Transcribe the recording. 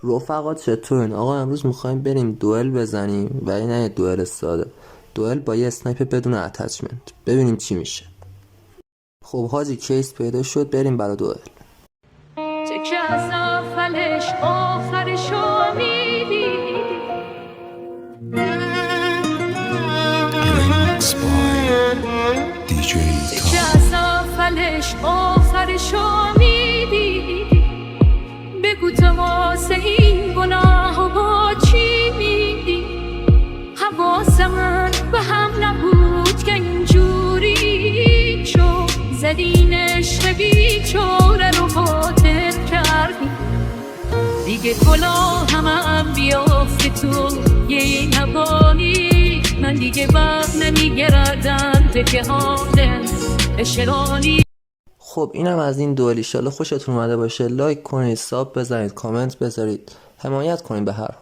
رفقا چطورین؟ آقا امروز میخوایم بریم دوئل بزنیم، ولی نه یه دوئل ساده، دوئل با یه اسنایپ بدون اتچمنت، ببینیم چی میشه. خب حاجی کیس پیدا شد، بریم برای دوئل. چه از اولش آخرشو میدیدی، چه از اولش آخرشو میدیدی. بگو تو واسه این گناه و با چی میدی. حواسم به هم نبود که اینجوری شد، زدین عشق بیچاره رو باطل کردی. دیگه کلاه هم بیافته تو یه نبانی، من دیگه بر نمیگردم تکه آدم اشرانی. خب اینم از این دوئل. ایشالله خوشتون اومده باشه. لایک کنید، ساب بزنید، کامنت بذارید، حمایت کنید به هر حال.